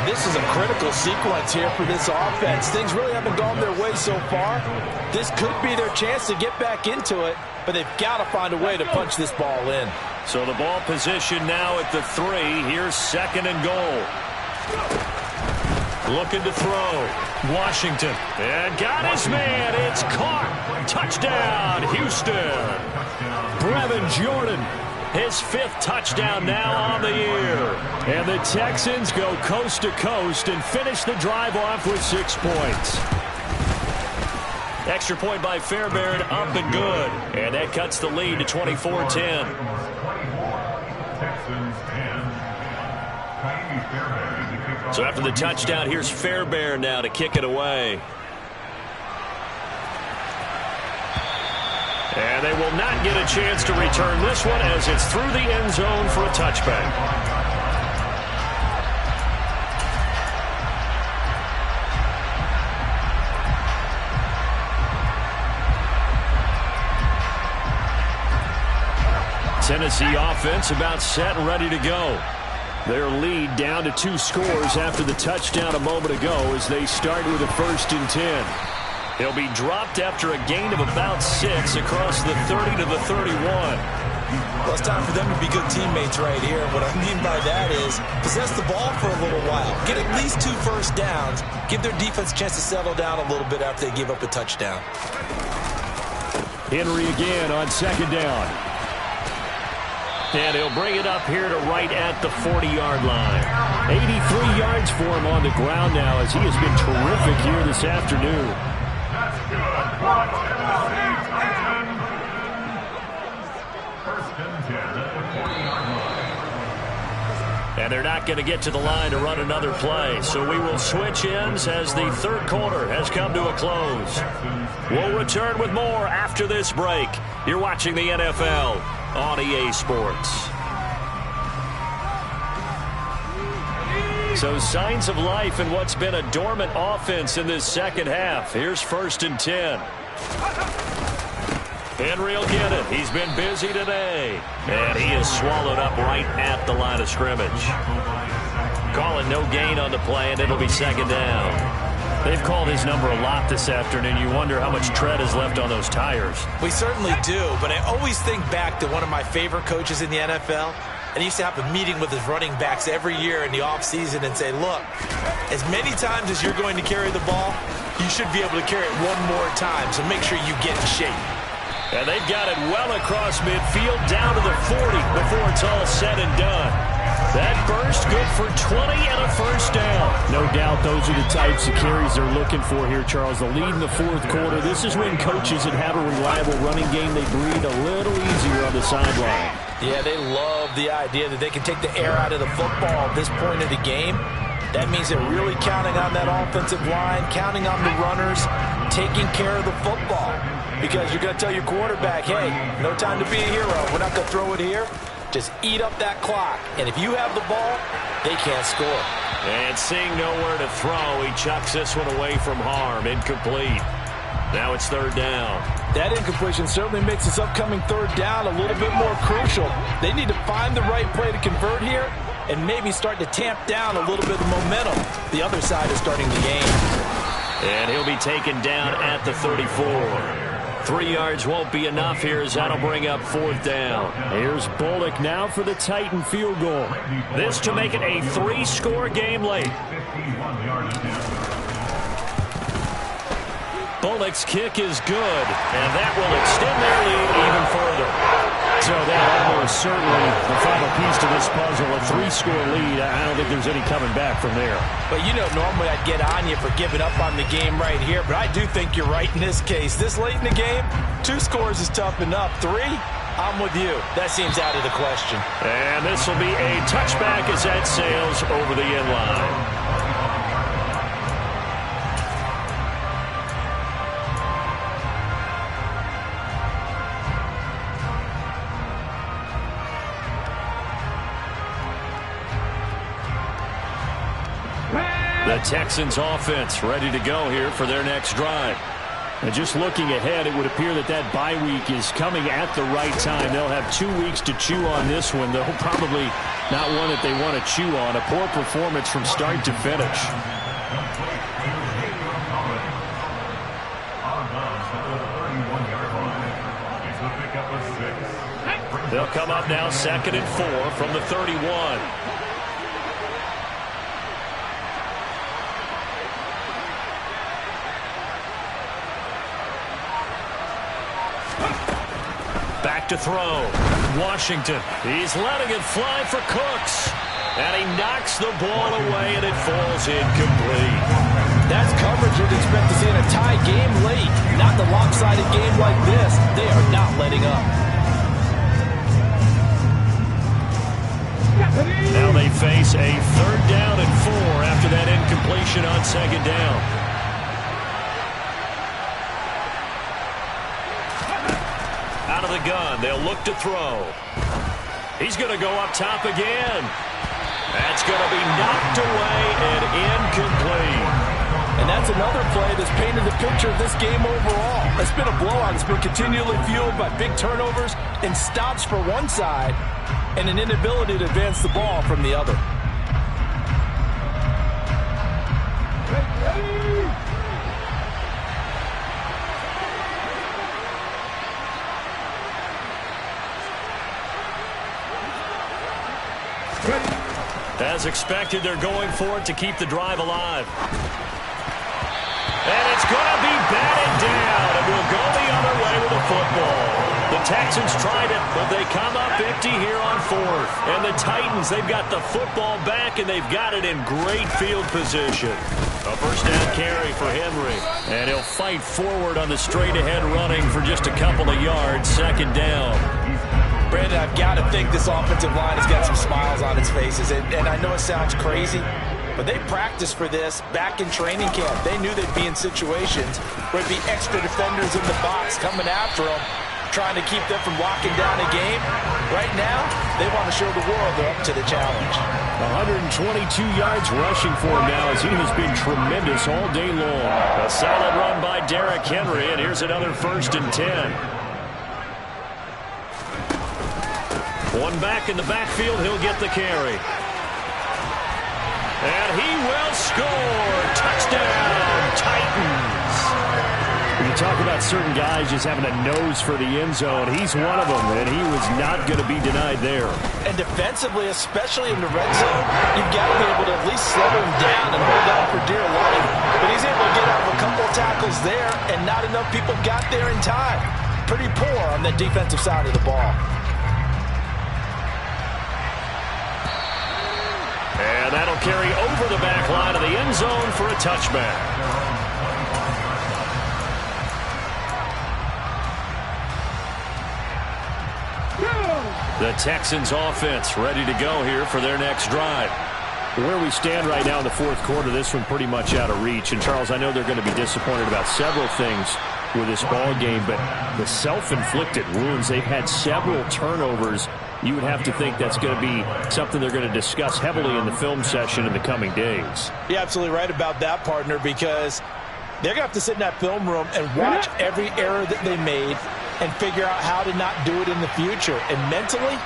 This is a critical sequence here for this offense. Things really haven't gone their way so far. This could be their chance to get back into it, but they've got to find a way to punch this ball in. So the ball position now at the 3. Here's 2nd and goal. Looking to throw. Washington. And got his man. It's caught. Touchdown, Houston. Brevin Jordan. His 5th touchdown now on the year. And the Texans go coast to coast and finish the drive off with 6 points. Extra point by Fairbairn, up and good. And that cuts the lead to 24-10. So after the touchdown, here's Fairbairn now to kick it away. And they will not get a chance to return this one as it's through the end zone for a touchback. Tennessee offense about set and ready to go. Their lead down to 2 scores after the touchdown a moment ago as they start with a 1st and 10. He'll be dropped after a gain of about 6 across the 30 to the 31. Well, it's time for them to be good teammates right here. What I mean by that is possess the ball for a little while. Get at least 2 first downs. Give their defense a chance to settle down a little bit after they give up a touchdown. Henry again on 2nd down. And he'll bring it up here to right at the 40-yard line. 83 yards for him on the ground now as he has been terrific here this afternoon. And they're not going to get to the line to run another play. So we will switch ends as the 3rd quarter has come to a close. We'll return with more after this break. You're watching the NFL on EA Sports. So signs of life in what's been a dormant offense in this second half. Here's 1st and 10. Henry will get it. He's been busy today. And he is swallowed up right at the line of scrimmage. Calling no gain on the play, and it'll be 2nd down. They've called his number a lot this afternoon. You wonder how much tread is left on those tires. We certainly do, but I always think back to one of my favorite coaches in the NFL. And he used to have a meeting with his running backs every year in the offseason and say, look, as many times as you're going to carry the ball, you should be able to carry it one more time, so make sure you get in shape. And they've got it well across midfield down to the 40 before it's all said and done. That burst good for 20 and a 1st down. No doubt those are the types of carries they're looking for here, Charles. The lead in the 4th quarter. This is when coaches that have a reliable running game, they breathe a little easier on the sideline. Yeah, they love the idea that they can take the air out of the football at this point of the game. That means they're really counting on that offensive line, counting on the runners, taking care of the football. Because you're going to tell your quarterback, hey, no time to be a hero. We're not going to throw it here. Just eat up that clock. And if you have the ball, they can't score. And seeing nowhere to throw, he chucks this one away from harm. Incomplete. Now it's 3rd down. That incompletion certainly makes this upcoming 3rd down a little bit more crucial. They need to find the right play to convert here and maybe start to tamp down a little bit of momentum. The other side is starting the game. And he'll be taken down at the 34. 3 yards won't be enough here as that'll bring up 4th down. Here's Bullock now for the Titan field goal. This to make it a 3-score game late. Bullock's kick is good, and that will extend their lead even further. So that almost certainly the final piece to this puzzle, a 3-score lead. I don't think there's any coming back from there. But you know, normally I'd get on you for giving up on the game right here, but I do think you're right in this case. This late in the game, 2 scores is tough enough. 3, I'm with you. That seems out of the question. And this will be a touchback as that sails over the end line. The Texans offense ready to go here for their next drive. And just looking ahead, it would appear that that bye week is coming at the right time. They'll have 2 weeks to chew on this one, though probably not one that they want to chew on. A poor performance from start to finish. They'll come up now 2nd and 4 from the 31. Back to throw. Washington. He's letting it fly for Cooks. And he knocks the ball away, and it falls incomplete. That's coverage you'd expect to see in a tie game late. Not the lopsided game like this. They are not letting up. Now they face a 3rd down and 4 after that incompletion on 2nd down. of the gun. They'll look to throw. He's going to go up top again. That's going to be knocked away and incomplete. And that's another play that's painted the picture of this game overall. It's been a blowout. It's been continually fueled by big turnovers and stops for one side and an inability to advance the ball from the other. As expected, they're going for it to keep the drive alive. And it's going to be batted down. It will go the other way with the football. The Texans tried it, but they come up empty here on fourth. And the Titans, they've got the football back, and they've got it in great field position. A first down carry for Henry. And he'll fight forward on the straight-ahead running for just a couple of yards. Second down. Brandon, I've got to think this offensive line has got some smiles on its faces. And I know it sounds crazy, but they practiced for this back in training camp. They knew they'd be in situations where there'd be extra defenders in the box coming after them, trying to keep them from locking down a game. Right now, they want to show the world they're up to the challenge. 122 yards rushing for him now as he has been tremendous all day long. A solid run by Derrick Henry, and here's another 1st and 10. One back in the backfield, he'll get the carry. And he will score. Touchdown, Titans. When you talk about certain guys just having a nose for the end zone, he's one of them, and he was not going to be denied there. And defensively, especially in the red zone, you've got to be able to at least slow him down and hold on for dear life. But he's able to get out of a couple of tackles there, and not enough people got there in time. Pretty poor on the defensive side of the ball. And that'll carry over the back line of the end zone for a touchback. The Texans offense ready to go here for their next drive. Where we stand right now in the fourth quarter, this one pretty much out of reach. And, Charles, I know they're going to be disappointed about several things with this ball game, but the self-inflicted wounds, they've had several turnovers. You would have to think that's going to be something they're going to discuss heavily in the film session in the coming days. You're absolutely right about that, partner, because they're going to have to sit in that film room and watch every error that they made and figure out how to not do it in the future. And mentally,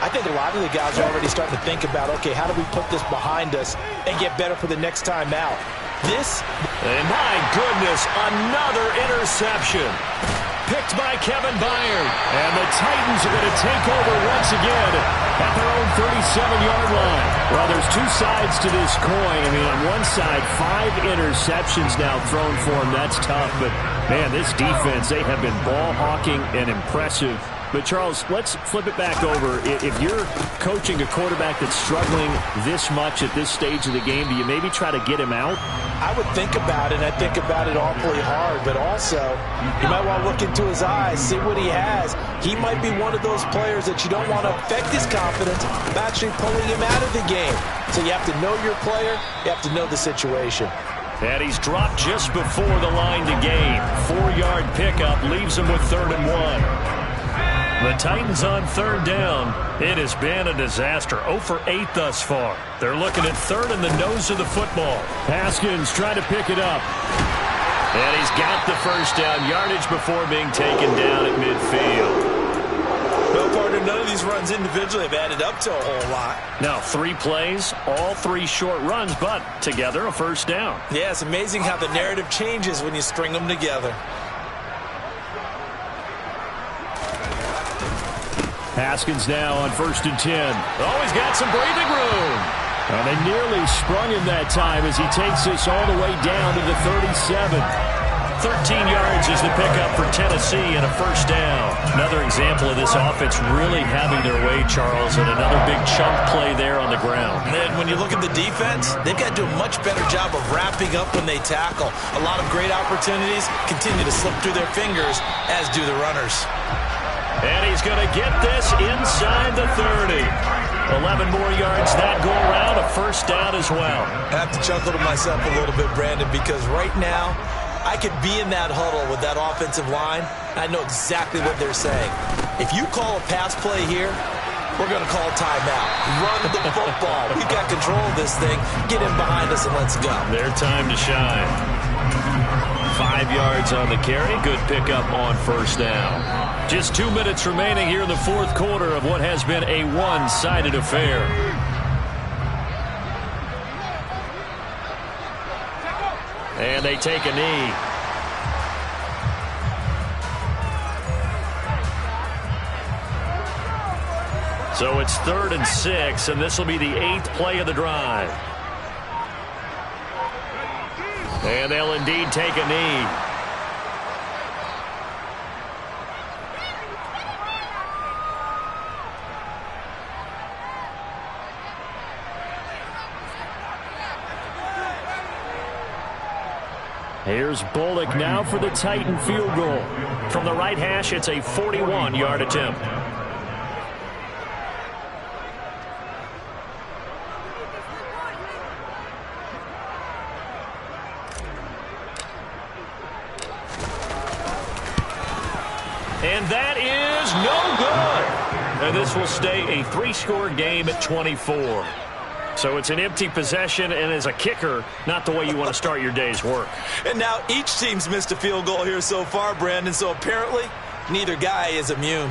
I think a lot of the guys are already starting to think about, okay, how do we put this behind us and get better for the next time out? And my goodness, another interception. Picked by Kevin Byard. And the Titans are going to take over once again at their own 37-yard line. Well, there's two sides to this coin. I mean, on one side, 5 interceptions now thrown for them. That's tough. But, man, this defense, they have been ball hawking and impressive. But, Charles, let's flip it back over. If you're coaching a quarterback that's struggling this much at this stage of the game, do you maybe try to get him out? I would think about it, and I think about it awfully hard. But also, you might want to look into his eyes, see what he has. He might be one of those players that you don't want to affect his confidence by actually pulling him out of the game. So you have to know your player. You have to know the situation. And he's dropped just before the line to gain. 4-yard pickup leaves him with 3rd and 1. The Titans on 3rd down. It has been a disaster. 0 for 8 thus far. They're looking at 3rd in the nose of the football. Haskins trying to pick it up. And he's got the first down. Yardage before being taken down at midfield. Well, partner, none of these runs individually have added up to a whole lot. Now, 3 plays, all 3 short runs, but together a first down. Yeah, it's amazing how the narrative changes when you string them together. Haskins now on 1st and 10. Oh, he's got some breathing room. And they nearly sprung him that time as he takes this all the way down to the 37. 13 yards is the pickup for Tennessee and a first down. Another example of this offense really having their way, Charles, and another big chunk play there on the ground. And when you look at the defense, they've got to do a much better job of wrapping up when they tackle. A lot of great opportunities continue to slip through their fingers, as do the runners. And he's going to get this inside the 30. 11 more yards that go around, a first down as well. I have to chuckle to myself a little bit, Brandon, because right now, I could be in that huddle with that offensive line. I know exactly what they're saying. If you call a pass play here, we're going to call timeout. Run the football. We've got control of this thing. Get in behind us and let's go. Their time to shine. 5 yards on the carry. Good pickup on first down. Just 2 minutes remaining here in the fourth quarter of what has been a one-sided affair. And they take a knee. So it's 3rd and 6, and this will be the 8th play of the drive. And they'll indeed take a knee. Here's Bullock now for the Titan field goal. From the right hash, it's a 41-yard attempt. And that is no good. And this will stay a 3-score game at 24. So it's an empty possession, and as a kicker, not the way you want to start your day's work. And now each team's missed a field goal here so far, Brandon, so apparently neither guy is immune.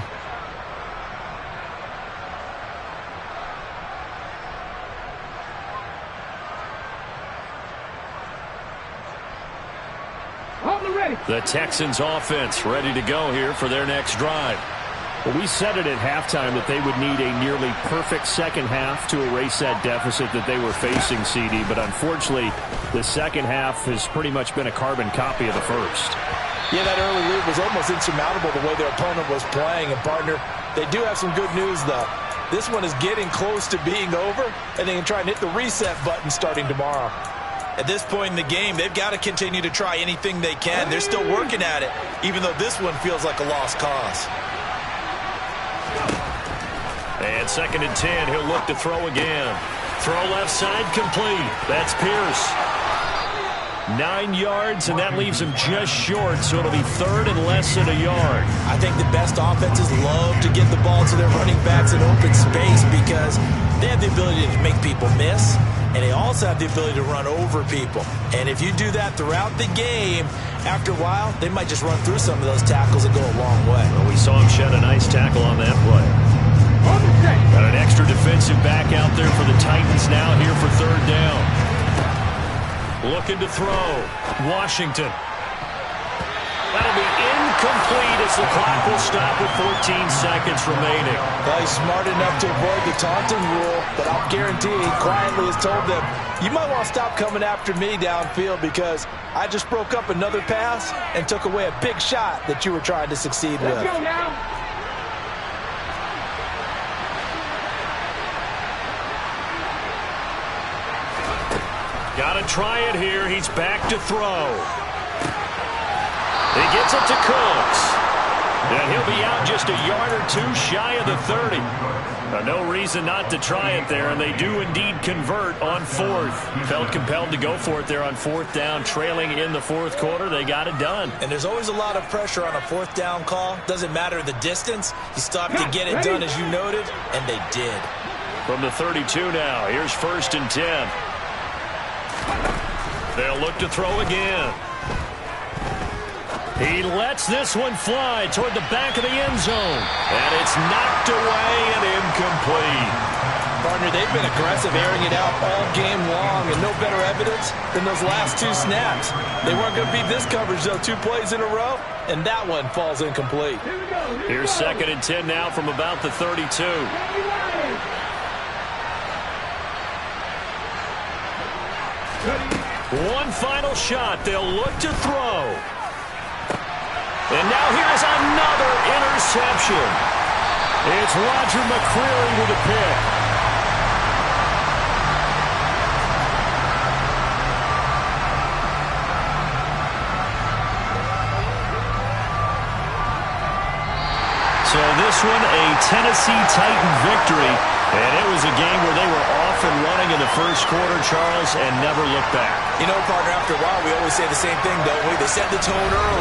The Texans offense ready to go here for their next drive. Well, we said it at halftime that they would need a nearly perfect second half to erase that deficit that they were facing, CD. But unfortunately, the second half has pretty much been a carbon copy of the first. Yeah, that early lead was almost insurmountable the way their opponent was playing. And, partner, they do have some good news, though. This one is getting close to being over, and they can try and hit the reset button starting tomorrow. At this point in the game, they've got to continue to try anything they can. They're still working at it, even though this one feels like a lost cause. And 2nd and 10, he'll look to throw again. Throw left side complete. That's Pierce. 9 yards, and that leaves him just short, so it'll be 3rd and less than a yard. I think the best offenses love to get the ball to their running backs in open space because they have the ability to make people miss, and they also have the ability to run over people. And if you do that throughout the game, after a while, they might just run through some of those tackles and go a long way. Well, we saw him shed a nice tackle on that play. Got an extra defensive back out there for the Titans now here for 3rd down. Looking to throw. Washington. That'll be incomplete as the clock will stop with 14 seconds remaining. Well, he's smart enough to avoid the taunting rule, but I'll guarantee he quietly has told them, you might want to stop coming after me downfield because I just broke up another pass and took away a big shot that you were trying to succeed with. Let's go now. Got to try it here. He's back to throw. He gets it to Cooks. And he'll be out just a yard or two shy of the 30. No reason not to try it there, and they do indeed convert on 4th. Felt compelled to go for it there on 4th down, trailing in the 4th quarter. They got it done. And there's always a lot of pressure on a 4th down call. Doesn't matter the distance. You stop to get it done, as you noted, and they did. From the 32 now, here's 1st and 10. They'll look to throw again. He lets this one fly toward the back of the end zone. And it's knocked away and incomplete. Partner, they've been aggressive, airing it out all game long, and no better evidence than those last 2 snaps. They weren't going to beat this coverage, though, 2 plays in a row, and that one falls incomplete. Here's 2nd and 10 now from about the 32. One final shot. They'll look to throw. And now here's another interception. It's Roger McCreary with a pick. So this one, a Tennessee Titan victory. And it was a game where they were off and running in the first quarter, Charles, and never looked back. You know, partner, after a while, we always say the same thing, don't we? They set the tone early.